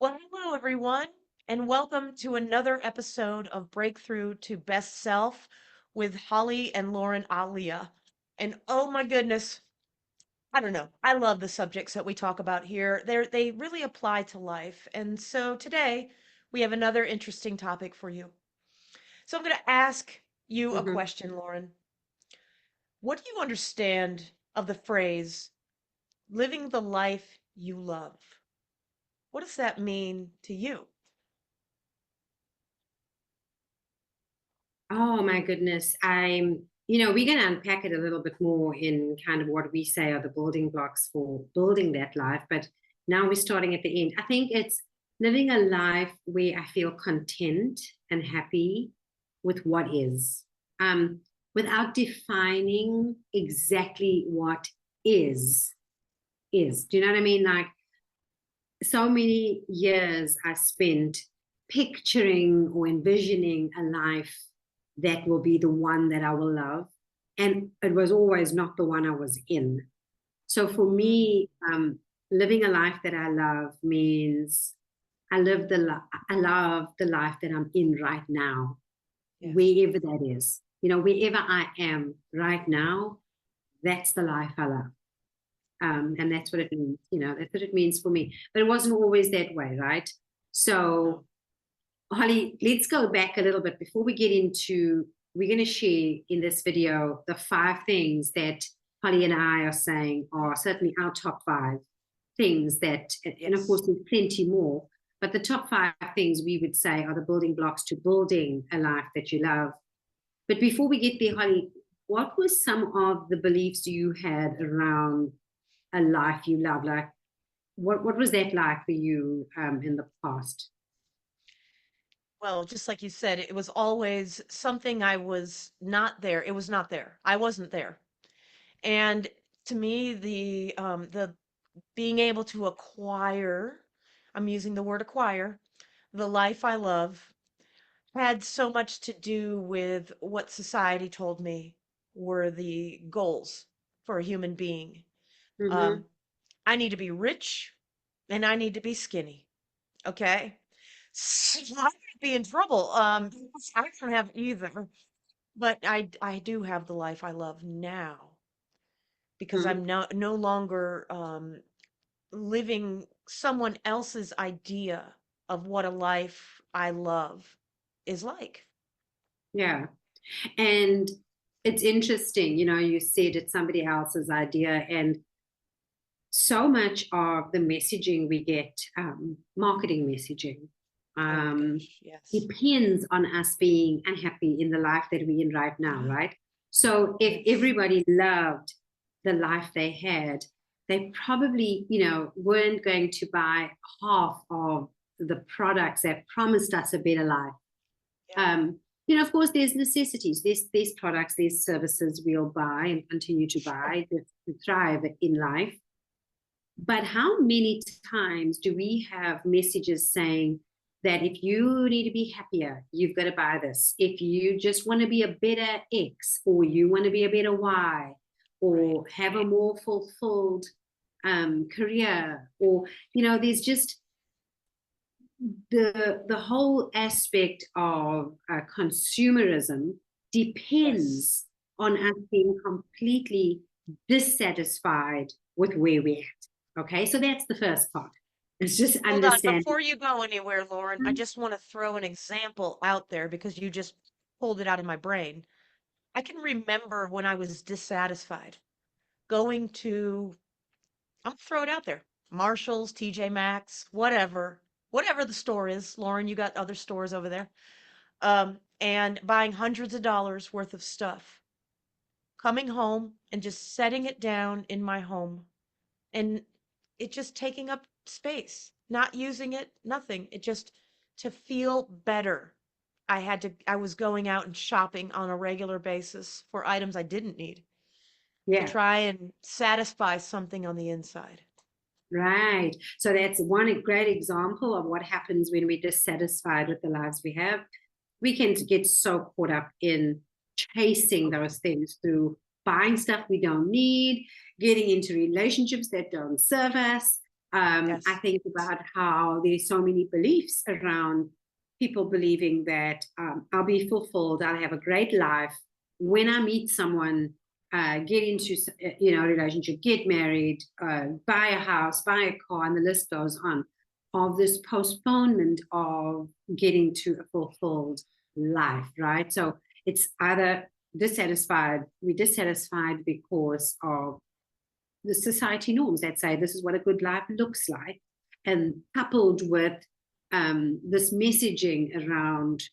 Well, hello, everyone, and welcome to another episode of Breakthrough to Best Self with Holly and Lauren-Aaliyah. And oh my goodness, I don't know. I love the subjects that we talk about here. They really apply to life. And so today we have another interesting topic for you. So I'm going to ask you a Mhm. question, Lauren. What do you understand of the phrase living the life you love? What does that mean to you? Oh my goodness. We're going to unpack it a little bit more in kind of what we say are the building blocks for building that life. But now we're starting at the end. I think it's living a life where I feel content and happy with what is, without defining exactly what is is. Do you know what I mean? Like so many years I spent picturing or envisioning a life that will be the one that I will love. And it was always not the one I was in. So for Mm, me, living a life that I love means I love the life that I'm in right now, yes. wherever that is. You know, wherever I am right now, that's the life I love. And that's what it means, that's what it means for me. But it wasn't always that way, right? No. So, Holly, let's go back a little bit before we get into, we're going to share in this video the 5 things that Holly and I are saying are certainly our top 5 things that, and of course, Yes. there's plenty more, but the top 5 things we would say are the building blocks to building a life that you love. But before we get there, Holly, what were some of the beliefs you had around a life you love? Like, what was that like for you in the past? Well, just like you said, it was always something I was not there. It was not there. I wasn't there. And to me, the being able to acquire, I'm using the word acquire, the life I love had so much to do with what society told me were the goals for a human being. Mm-hmm. Um, I need to be rich and I need to be skinny. Okay. So I could be in trouble. Because I don't have either, but I do have the life I love now because Mm-hmm. I'm no longer living someone else's idea of what a life I love is like. Yeah. And it's interesting, you said it's somebody else's idea. And so much of the messaging we get, marketing messaging, Oh um, gosh, yes. depends on us being unhappy in the life that we're in right now, right? So if Yes. everybody loved the life they had, they probably, weren't going to buy half of the products that promised us a better life. Yeah. Of course, there's necessities. There's products, there's services we'll buy and continue to Sure. buy to thrive in life. But how many times do we have messages saying that if you need to be happier, you've got to buy this? If you just want to be a better X, or you want to be a better Y, Right. or have a more fulfilled career, or, there's just the whole aspect of consumerism Yes. depends on us being completely dissatisfied with where we're at. Okay, so that's the first part. It's just Hold on, understanding. before you go anywhere, Lauren, I just want to throw an example out there because you just pulled it out of my brain. I can remember when I was dissatisfied going to, I'll throw it out there, Marshall's, TJ Maxx, whatever the store is. Lauren, you got other stores over there. And buying hundreds of dollars worth of stuff, coming home and just setting it down in my home and it just taking up space, not using it, nothing. It just to feel better. I was going out and shopping on a regular basis for items I didn't need to Yeah, try and satisfy something on the inside. right. So that's one great example of what happens when we're dissatisfied with the lives we have. We can get so caught up in chasing those things through buying stuff we don't need, getting into relationships that don't serve us, I Yes. think about how there's so many beliefs around people believing that I'll be fulfilled, I'll have a great life when I meet someone, get into a relationship, get married, buy a house, buy a car, and the list goes on. Of this postponement of getting to a fulfilled life, right? So it's either we're dissatisfied because of the society norms that say this is what a good life looks like, and coupled with this messaging around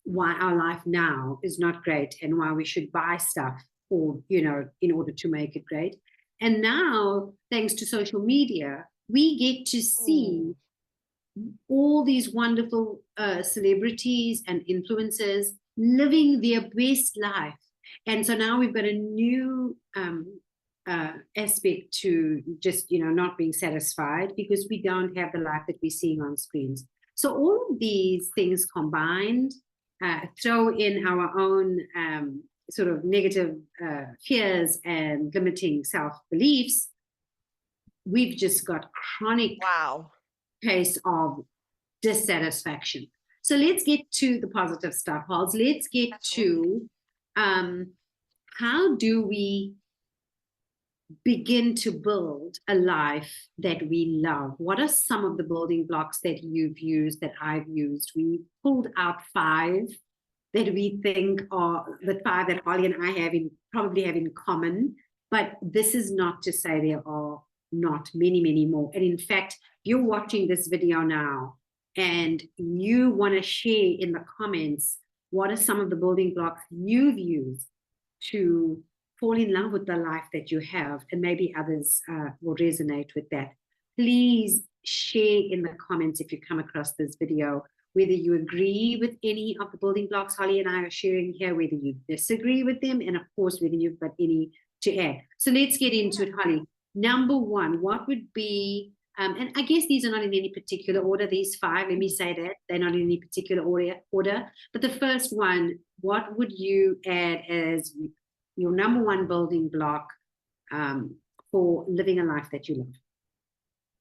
why our life now is not great and why we should buy stuff or in order to make it great. And now, thanks to social media, we get to see all these wonderful celebrities and influencers living their best life. And so now we've got a new aspect to just, not being satisfied because we don't have the life that we're seeing on screens. So all of these things combined, throw in our own sort of negative fears and limiting self-beliefs, we've just got chronic Wow. case of dissatisfaction. So let's get to the positive stuff, Halls. Let's get Absolutely. to how do we begin to build a life that we love? What are some of the building blocks that you've used, that I've used? We pulled out 5 that we think are the 5 that Holly and I probably have in common. But this is not to say there are not many, many more. And in fact, you're watching this video now and you want to share in the comments what are some of the building blocks you've used to fall in love with the life that you have, and maybe others will resonate with that. Please share in the comments if you come across this video, whether you agree with any of the building blocks Holly and I are sharing here, whether you disagree with them, and of course, whether you've got any to add. So let's get into it, Holly. Number 1, what would be, and I guess these are not in any particular order, these 5, let me say that, they're not in any particular order. But the first one, what would you add as your number 1 building block for living a life that you love?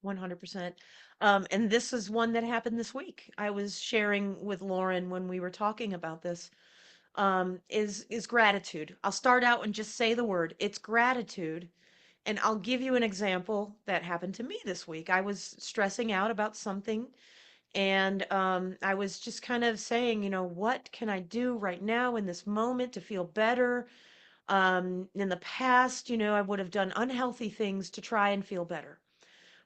100%. And this is one that happened this week. I was sharing with Lauren when we were talking about this, is gratitude. I'll start out and just say the word. It's gratitude. And I'll give you an example that happened to me this week. I was stressing out about something, and I was just kind of saying, what can I do right now in this moment to feel better? In the past, I would have done unhealthy things to try and feel better.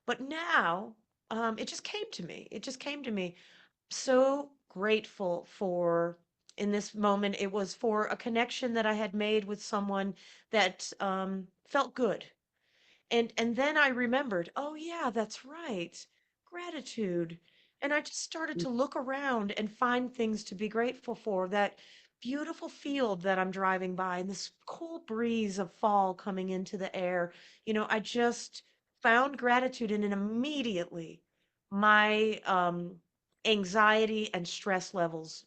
But now, it just came to me. It just came to me. So grateful for, in this moment, it was for a connection that I had made with someone that felt good. And then I remembered, oh yeah, that's right. Gratitude. And I just started to look around and find things to be grateful for. That beautiful field that I'm driving by and this cool breeze of fall coming into the air. I just found gratitude in it immediately. My anxiety and stress levels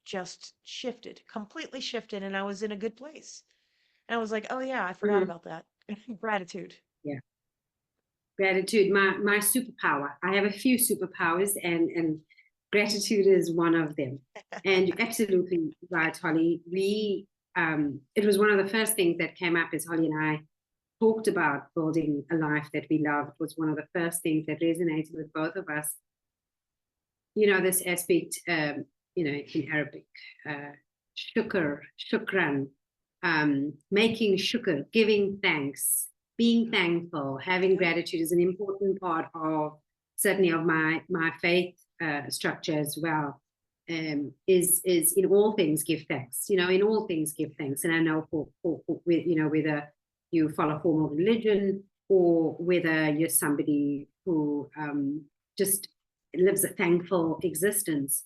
just shifted, completely shifted, and I was in a good place. And I was like, oh yeah, I forgot Mm-hmm. about that. Gratitude. Yeah. Gratitude, my superpower. I have a few superpowers, and gratitude is one of them. And you're absolutely right, Holly. It was one of the first things that came up as Holly and I talked about building a life that we love. It was one of the first things that resonated with both of us. This aspect, in Arabic, shukran, making shukr, giving thanks, being thankful, having gratitude is an important part of, certainly, of my faith structure as well. Is in all things give thanks. In all things give thanks. And I know for whether you follow formal religion or whether you're somebody who just lives a thankful existence.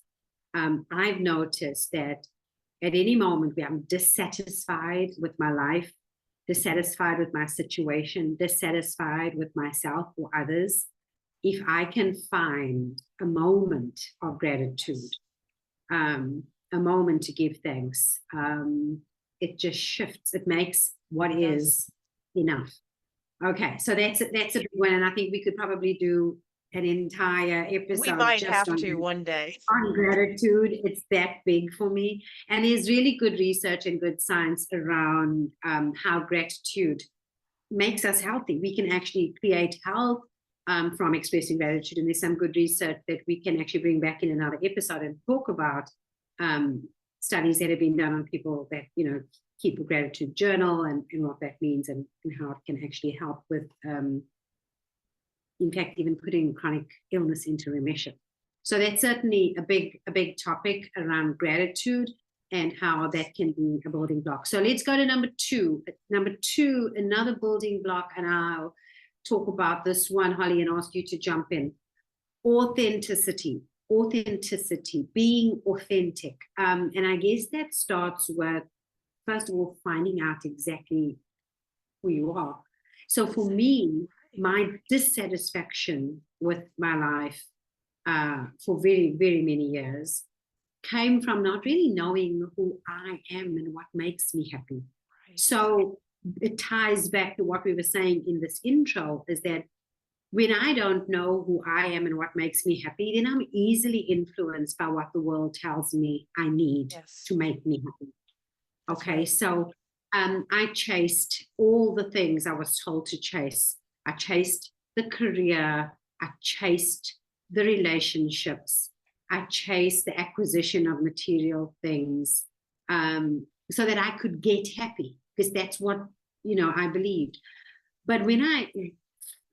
I've noticed that at any moment where I'm dissatisfied with my life, dissatisfied with my situation, dissatisfied with myself or others, if I can find a moment of gratitude, a moment to give thanks, it just shifts. It makes what is enough. Okay, so that's a big one, and I think we could probably do an entire We episode might just have to one day. on gratitude. It's that big for me, and there's really good research and good science around how gratitude makes us healthy. We can actually create health from expressing gratitude, and there's some good research that we can actually bring back in another episode and talk about studies that have been done on people that keep a gratitude journal and what that means and how it can actually help with in fact even putting chronic illness into remission. So that's certainly a big topic around gratitude and how that can be a building block. So let's go to number two. Number two, another building block, and I'll talk about this one, Holly, and ask you to jump in. Authenticity, being authentic. And I guess that starts with, first of all, finding out exactly who you are. So for me, my dissatisfaction with my life for very, very many years came from not really knowing who I am and what makes me happy. Right. So it ties back to what we were saying in this intro, is that when I don't know who I am and what makes me happy, then I'm easily influenced by what the world tells me I need to make me happy. Okay, right. So I chased all the things I was told to chase. I chased the career, I chased the relationships, I chased the acquisition of material things so that I could get happy, because that's what, I believed. But when I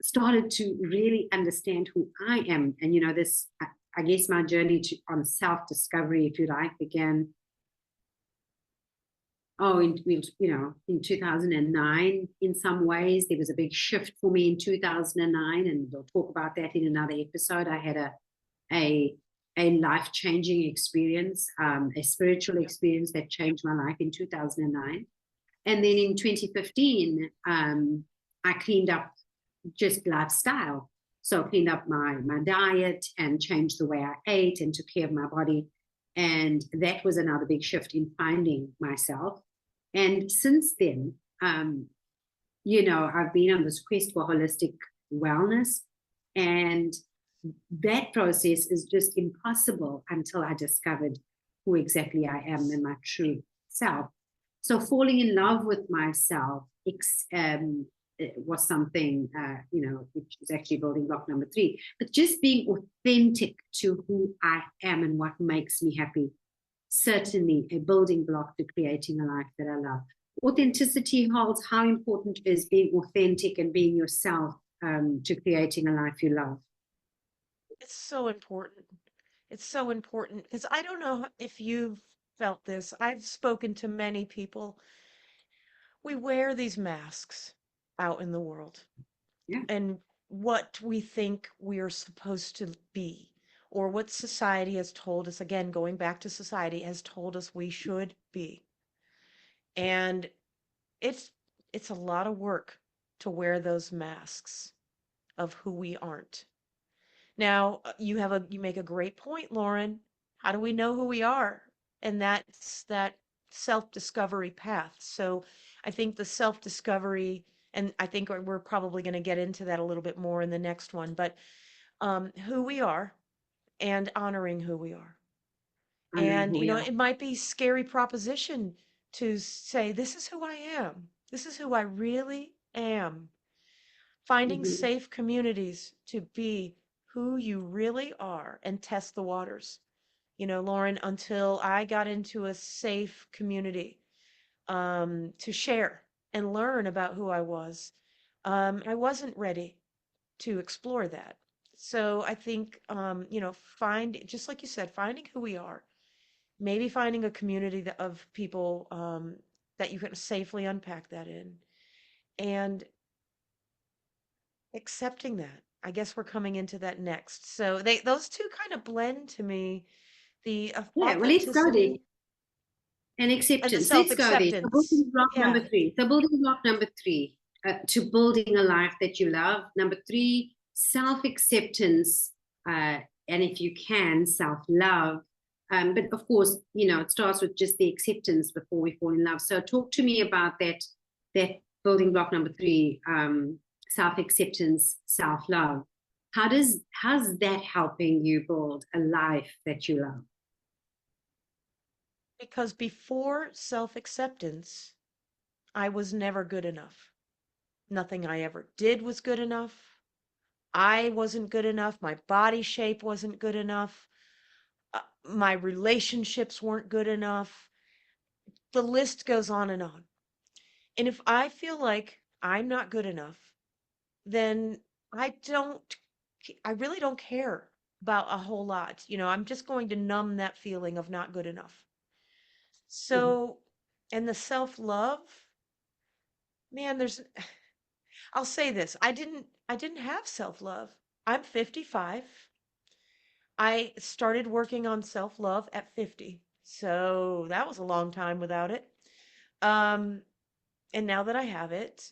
started to really understand who I am, and, this, I guess my journey on self-discovery, if you like, began in 2009. In some ways, there was a big shift for me in 2009, and we'll talk about that in another episode. I had a life-changing experience, a spiritual experience that changed my life in 2009. And then in 2015, I cleaned up just lifestyle. So I cleaned up my diet and changed the way I ate and took care of my body. And that was another big shift in finding myself. And since then, I've been on this quest for holistic wellness, and that process is just impossible until I discovered who exactly I am and my true self. So falling in love with myself was something, which is actually building block number 3. But just being authentic to who I am and what makes me happy, certainly a building block to creating a life that I love. Authenticity holds how important is being authentic and being yourself to creating a life you love. It's so important. It's so important, because I don't know if you've felt this. I've spoken to many people. We wear these masks out in the world. Yeah. And what we think we're supposed to be, or what society has told us, again, going back to society, has told us we should be. And it's a lot of work to wear those masks of who we aren't. Now, you make a great point, Lauren. How do we know who we are? And that's that self-discovery path. So I think the self-discovery, and I think we're probably going to get into that a little bit more in the next one, but who we are and honoring who we are. And, it might be a scary proposition to say, this is who I am. This is who I really am. Finding safe communities to be who you really are and test the waters. Lauren, until I got into a safe community to share and learn about who I was, I wasn't ready to explore that. So I think, just like you said, finding who we are, maybe finding a community of people that you can safely unpack that in, and accepting that. I guess we're coming into that next. So those two kind of blend to me, the well, let's go there. authenticity And and the acceptance. Let's go there. So self-acceptance. building block Yeah. number 3. So building block number 3 to building a life that you love. Number 3, self-acceptance, and if you can, self-love. But of course, it starts with just the acceptance before we fall in love. So talk to me about that building block number 3, self-acceptance, self-love. How's that helping you build a life that you love? Because before self-acceptance, I was never good enough. Nothing I ever did was good enough. I wasn't good enough. My body shape wasn't good enough. My relationships weren't good enough. The list goes on and on. And if I feel like I'm not good enough, then I don't, I really don't care about a whole lot. I'm just going to numb that feeling of not good enough. Mhm. So, and the self-love, man, I'll say this. I didn't have self-love. I'm 55. I started working on self-love at 50. So that was a long time without it. Um, and now that I have it,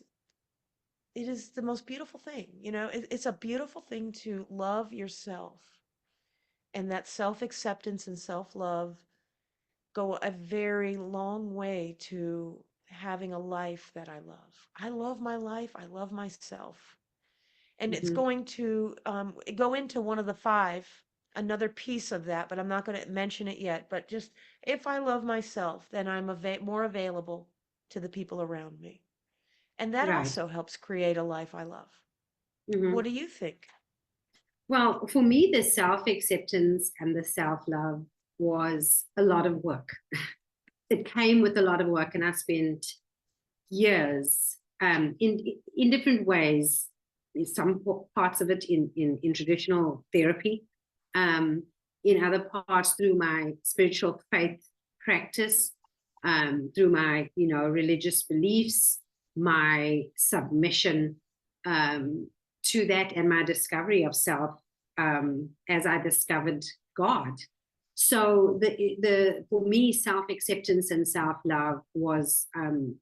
it is the most beautiful thing. It's a beautiful thing to love yourself. And that self-acceptance and self-love go a very long way to having a life that I love. I love my life. I love myself. And it's Mhm. going to go into one of the five, another piece of that, but I'm not going to mention it yet. But just if I love myself, then I'm more available to the people around me. And that Right. also helps create a life I love. What Mhm. do you think? Well, for me, the self acceptance and the self love was a lot of work. It came with a lot of work, and I spent years in different ways. Some parts of it in traditional therapy, um, in other parts through my spiritual faith practice, through my religious beliefs, my submission um, to that, and my discovery of self as I discovered God. So the for me, self acceptance and self love was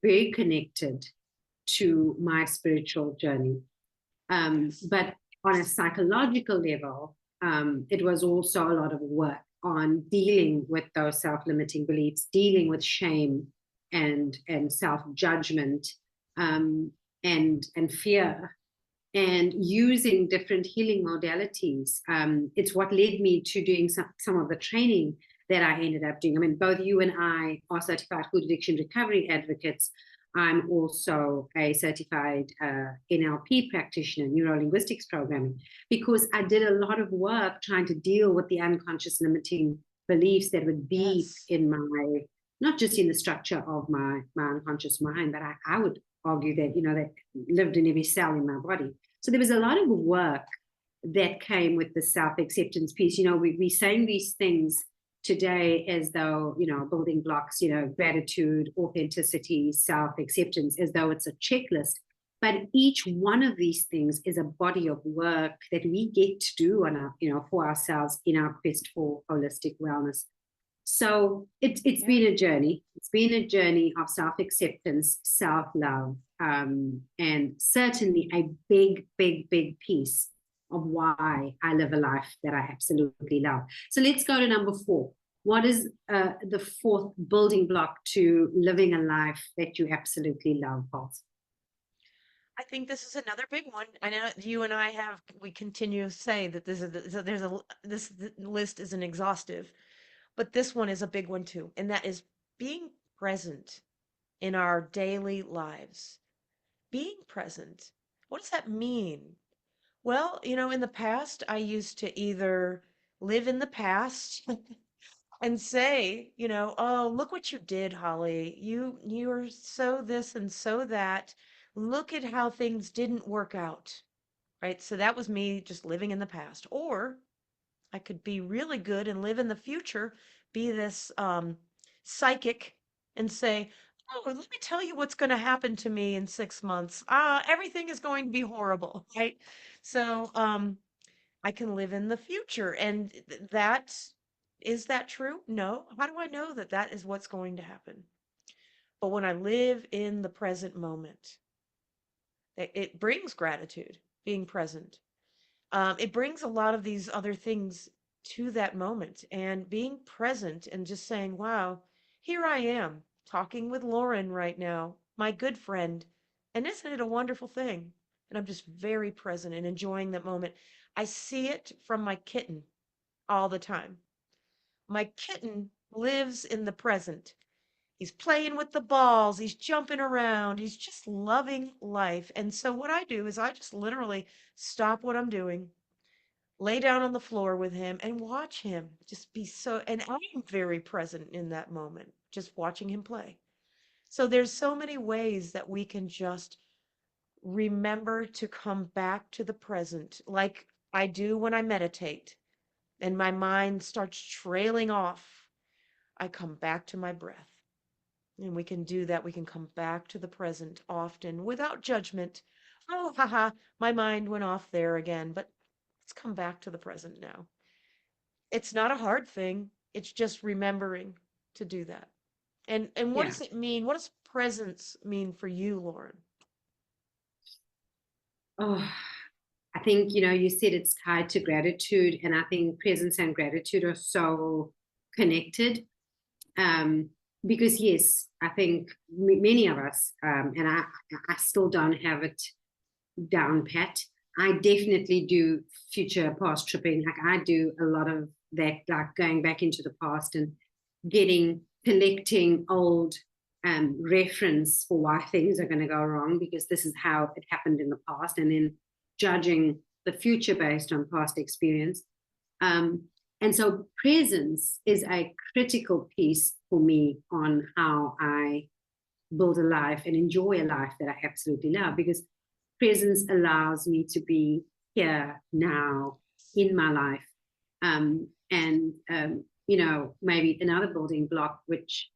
very connected to my spiritual journey. Yes. But on a psychological level, it was also a lot of work on dealing with those self limiting beliefs, dealing with shame and self judgment, and fear, and using different healing modalities. It's what led me to doing some of the training that I ended up doing. I mean, both you and I are certified food addiction recovery advocates. I'm also a certified NLP practitioner, neuro linguistics programming, because I did a lot of work trying to deal with the unconscious limiting beliefs that were deep Yes. in my, not just in the structure of my unconscious mind, but I would argue that, that lived in every cell in my body. So there was a lot of work that came with the self-acceptance piece. We're saying these things today as though, building blocks, gratitude, authenticity, self-acceptance, as though it's a checklist. But each one of these things is a body of work that we get to do on our, for ourselves in our quest for holistic wellness. So it's Yeah. been a journey. It's been a journey of self acceptance, self love, and certainly a big, big, big piece of why I live a life that I absolutely love. So let's go to number 4. What is the fourth building block to living a life that you absolutely love, Pulse? I think this is another big one. I know you and we continue to say that this list isn't exhaustive, but this one is a big one too, and that is being present in our daily lives. Being present. What does that mean? Well, in the past, I used to either live in the past and say, oh, look what you did, Holly. You're so this and so that. Look at how things didn't work out. Right? So that was me just living in the past. Or I could be really good and live in the future, be this psychic and say, oh, let me tell you what's going to happen to me in 6 months. Everything is going to be horrible, right? So I can live in the future. And is that true? No. How do I know that that is what's going to happen? But when I live in the present moment, it brings gratitude, being present. It brings a lot of these other things to that moment and being present and just saying, wow, here I am talking with Lauren right now, my good friend. And isn't it a wonderful thing? and I'm just very present and enjoying that moment. I see it from my kitten all the time. My kitten lives in the present. He's playing with the balls, he's jumping around, he's just loving life. And so what I do is I just literally stop what I'm doing, lay down on the floor with him and watch him just be so, and I'm very present in that moment, just watching him play. So there's so many ways that we can just remember to come back to the present, like I do when I meditate and my mind starts trailing off. I come back to my breath. And we can do that. We can come back to the present often without judgment. Oh, haha, my mind went off there again, but let's come back to the present now. It's not a hard thing. It's just remembering to do that. And what Yeah. does it mean? What does presence mean for you, Lauren? Oh, I think, you said it's tied to gratitude, and I think presence and gratitude are so connected. Because yes, I think many of us, and I still don't have it down pat. I definitely do future past tripping. Like I do a lot of that, like going back into the past and collecting old reference for why things are going to go wrong, because this is how it happened in the past, and then judging the future based on past experience. And so presence is a critical piece for me on how I build a life and enjoy a life that I absolutely love, because presence allows me to be here now in my life. Maybe another building block, which,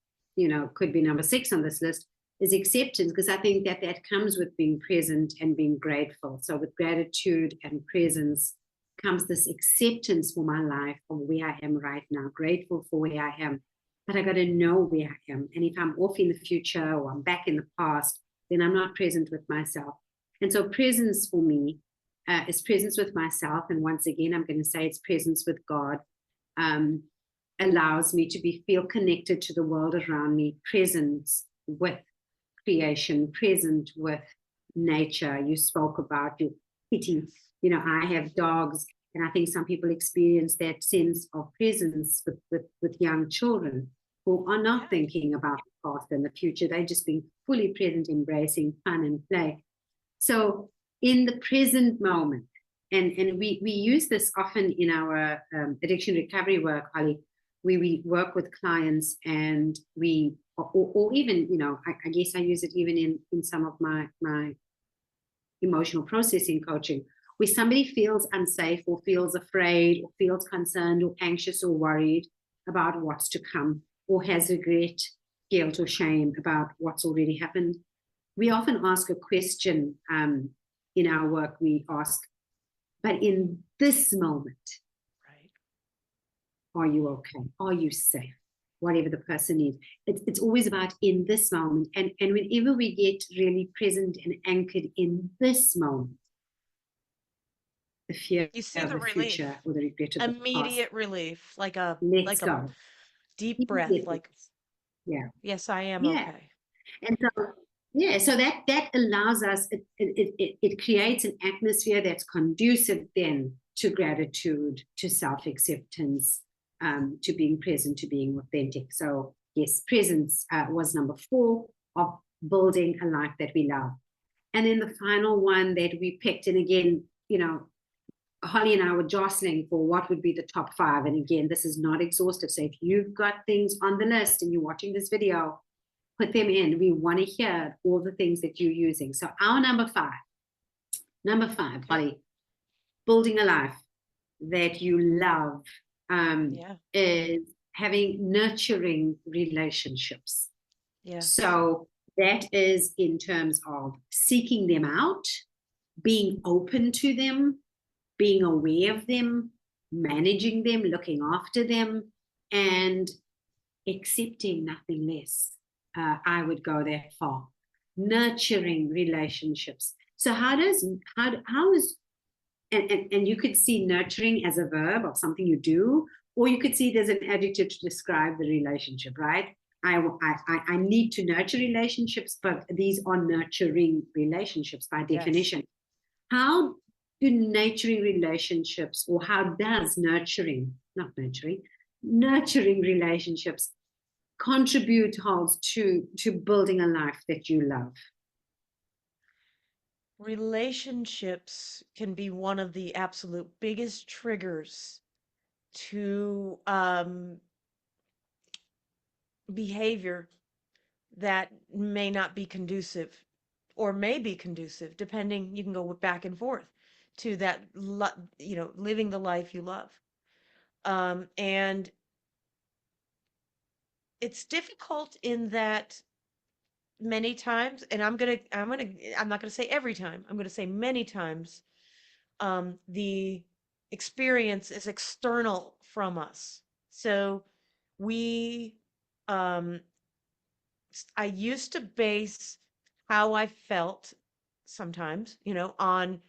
could be number 6 on this list, is acceptance, because I think that comes with being present and being grateful. So with gratitude and presence comes this acceptance for my life of where I am right now, grateful for where I am, but I got to know where I am. And if I'm off in the future or I'm back in the past, then I'm not present with myself. And so presence for me is presence with myself. And once again, I'm going to say it's presence with God. Allows me to feel connected to the world around me, presence with creation, present with nature. You spoke about your kitty. I have dogs, and I think some people experience that sense of presence with young children who are not thinking about the past and the future. They're just being fully present, embracing fun and play. So in the present moment, and we use this often in our addiction recovery work, Holly, where we work with clients, and we, or even, I guess I use it even in some of my emotional processing coaching, where somebody feels unsafe or feels afraid or feels concerned or anxious or worried about what's to come, or has regret, guilt, or shame about what's already happened. We often ask a question in our work. We ask, but in this moment, are you okay? Are you safe? Whatever the person needs. It's always about in this moment. And whenever we get really present and anchored in this moment, the fear You see of the the future relief, or the regret of the past, immediate relief, let's like a go. deep breath, like, Yeah. yes, I am Yeah. okay. And so that allows us, it creates an atmosphere that's conducive then to gratitude, to self-acceptance, to being present, to being authentic. So yes, presence was number 4 of building a life that we love. And then the final one that we picked, and again, Holly and I were jostling for what would be the top 5. And again, this is not exhaustive. So if you've got things on the list and you're watching this video, put them in. We want to hear all the things that you're using. So our number 5, Holly, building a life that you love, is having nurturing relationships. So that is in terms of seeking them out, being open to them, being aware of them, managing them, looking after them, and accepting nothing less. I would go that far. Nurturing relationships. So how is, and you could see nurturing as a verb of something you do, or you could see it as an adjective to describe the relationship, right? I need to nurture relationships, but these are nurturing relationships by definition. Yes. how do nurturing relationships, or how does nurturing, not nurturing, nurturing relationships contribute, Halls, to building a life that you love? Relationships can be one of the absolute biggest triggers to behavior that may not be conducive or may be conducive, depending, you can go back and forth to that, living the life you love. And it's difficult in that many times, and I'm not gonna say every time, I'm gonna say many times, the experience is external from us. So we, um, I used to base how I felt sometimes, on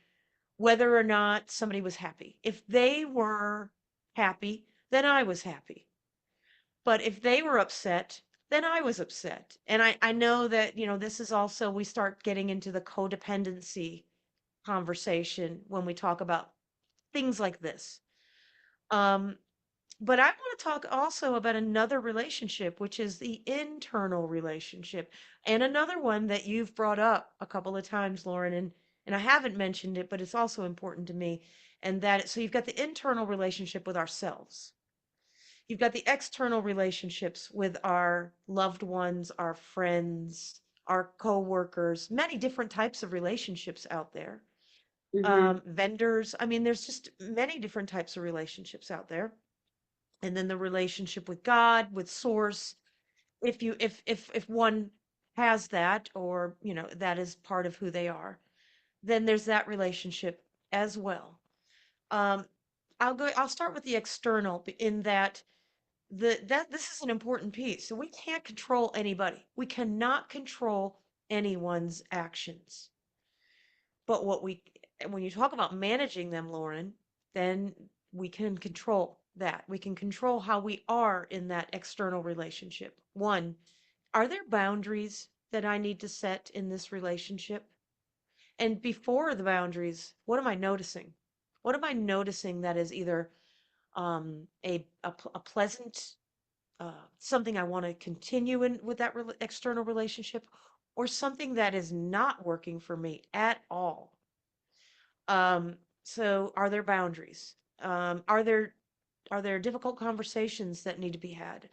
whether or not somebody was happy. If they were happy, then I was happy. But if they were upset, then I was upset. And I know that, this is also, we start getting into the codependency conversation when we talk about things like this. Um, but I want to talk also about another relationship, which is the internal relationship, and another one that you've brought up a couple of times, Lauren, and I haven't mentioned it, but it's also important to me. And that, so you've got the internal relationship with ourselves. You've got the external relationships with our loved ones, our friends, our coworkers, many different types of relationships out there. Mm-hmm. Vendors. I mean, there's just many different types of relationships out there. And then the relationship with God, with source. If one has that, or, that is part of who they are, then there's that relationship as well. Um, I'll start with the external in that this is an important piece. So we can't control anybody. We cannot control anyone's actions. But when you talk about managing them, Lauren, then we can control that. We can control how we are in that external relationship. One, are there boundaries that I need to set in this relationship? And before the boundaries, what am I noticing? What am I noticing that is either a pleasant, something I want to continue in with that external relationship, or something that is not working for me at all? So are there boundaries? Are there difficult conversations that need to be had?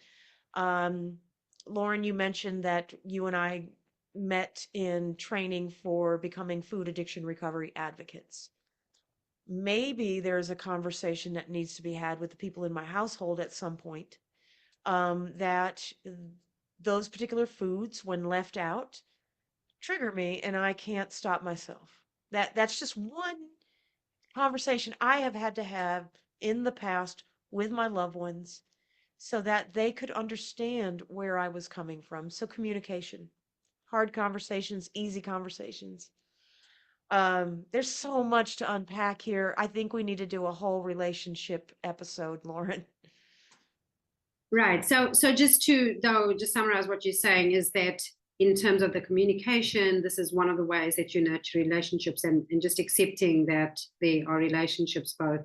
Um, Lauren, you mentioned that you and I met in training for becoming food addiction recovery advocates. Maybe there's a conversation that needs to be had with the people in my household at some point, that those particular foods, when left out, trigger me and I can't stop myself. That's just one conversation I have had to have in the past with my loved ones so that they could understand where I was coming from. So communication, hard conversations, easy conversations. There's so much to unpack here. I think we need to do a whole relationship episode, Lauren. Right. So just to though just summarize what you're saying is that in terms of the communication, this is one of the ways that you nurture relationships, and just accepting that there are relationships both,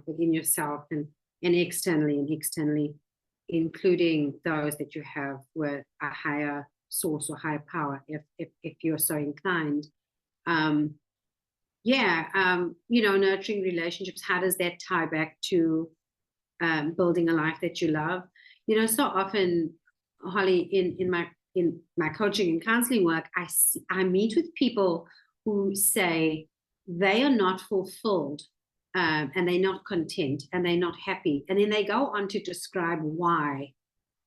within yourself and externally, including those that you have with a higher source or higher power, if you're so inclined. Um, yeah, nurturing relationships, how does that tie back to building a life that you love? So often, Holly, in my coaching and counseling work, I meet with people who say they are not fulfilled, and they're not content, and they're not happy, and then they go on to describe why,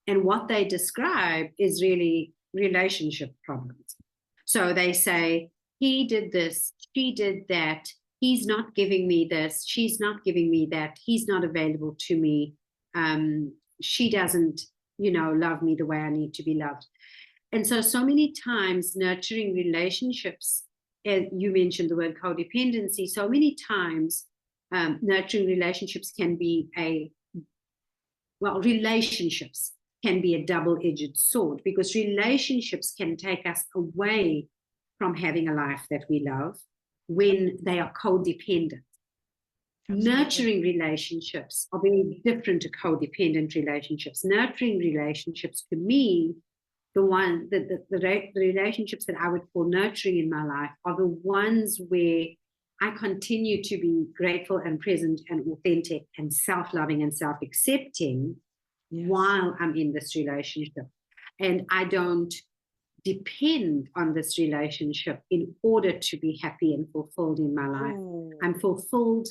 and what they describe is really relationship problems. So they say, he did this, she did that, he's not giving me this, she's not giving me that, he's not available to me, she doesn't, love me the way I need to be loved. And so many times nurturing relationships, and you mentioned the word codependency, so many times nurturing relationships can be relationships can be a double-edged sword, because relationships can take us away from having a life that we love. when they are codependent. Absolutely. Nurturing relationships are very different to codependent relationships. Nurturing relationships, to me, the relationships that I would call nurturing in my life are the ones where I continue to be grateful and present and authentic and self-loving and self-accepting while I'm in this relationship. And I don't depend on this relationship in order to be happy and fulfilled in my life. I'm fulfilled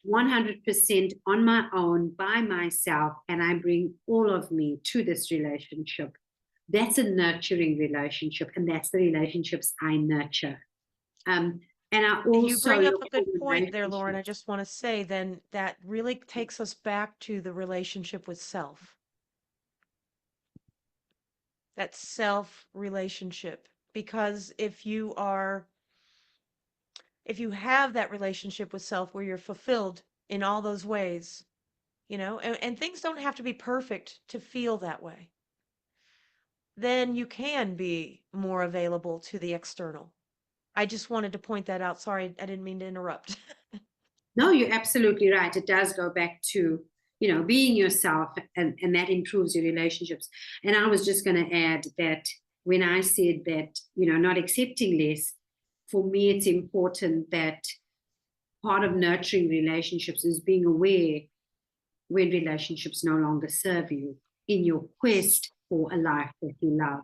100% on my own, by myself, and I bring all of me to this relationship. That's a nurturing relationship, and that's the relationships I nurture. And I also you bring up a good point there, Lauren. I just want to say then that really takes us back to the relationship with self. That self relationship. Because if you have that relationship with self where you're fulfilled in all those ways, and things don't have to be perfect to feel that way, then you can be more available to the external. I just wanted to point that out. Sorry, I didn't mean to interrupt. No, you're absolutely right. It does go back to, being yourself, and that improves your relationships. And I was just going to add that when I said that, not accepting less, for me, it's important that part of nurturing relationships is being aware when relationships no longer serve you in your quest for a life that you love.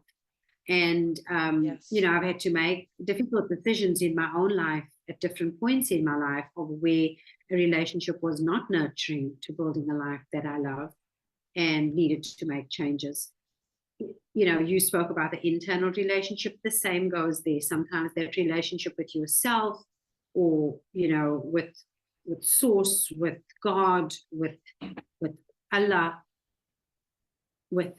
And, I've had to make difficult decisions in my own life at different points in my life of where a relationship was not nurturing to building a life that I love and needed to make changes. You spoke about the internal relationship. The same goes there. Sometimes that relationship with yourself, or, with source, with God, with Allah, with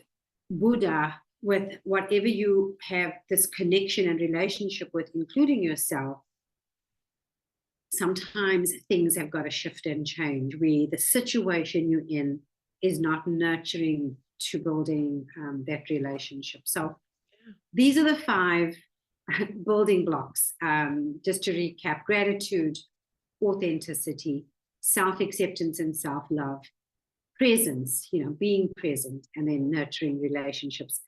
Buddha, with whatever you have this connection and relationship with, including yourself, sometimes things have got to shift and change where the situation you're in is not nurturing to building that relationship. So these are the 5 building blocks. Just to recap: gratitude, authenticity, self-acceptance and self-love, presence, being present, and then nurturing relationships.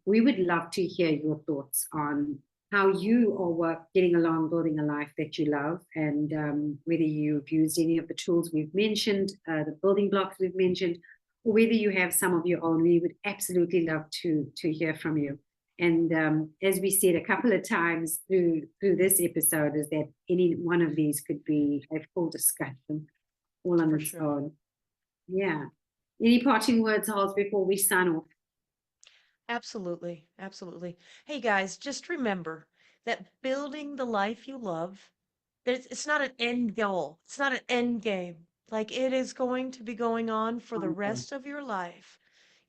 We would love to hear your thoughts on how you are getting along building a life that you love, and whether you've used any of the tools we've mentioned, the building blocks we've mentioned, or whether you have some of your own. We would absolutely love to hear from you. And as we said a couple of times through this episode, is that any one of these could be a full discussion all on its own. Yeah. Any parting words, Halls, before we sign off? Absolutely. Absolutely. Hey guys, just remember that building the life you love, it's not an end goal. It's not an end game. Like, it is going to be going on for the rest of your life.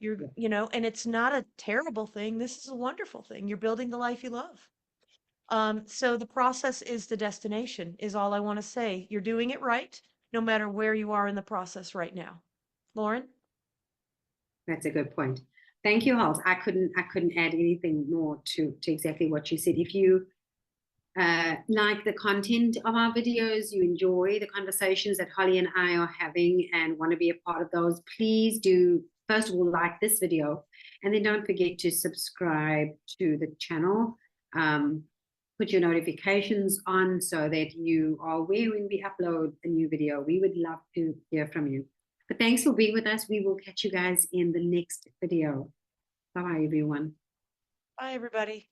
And it's not a terrible thing. This is a wonderful thing. You're building the life you love. So the process is the destination, is all I want to say. You're doing it right, no matter where you are in the process right now. Lauren? That's a good point. Thank you, Halls. I couldn't add anything more to exactly what you said. If you like the content of our videos, you enjoy the conversations that Holly and I are having and want to be a part of those, please do, first of all, like this video, and then don't forget to subscribe to the channel. Put your notifications on so that you are aware when we upload a new video. We would love to hear from you. But thanks for being with us. We will catch you guys in the next video. Bye, everyone. Bye, everybody.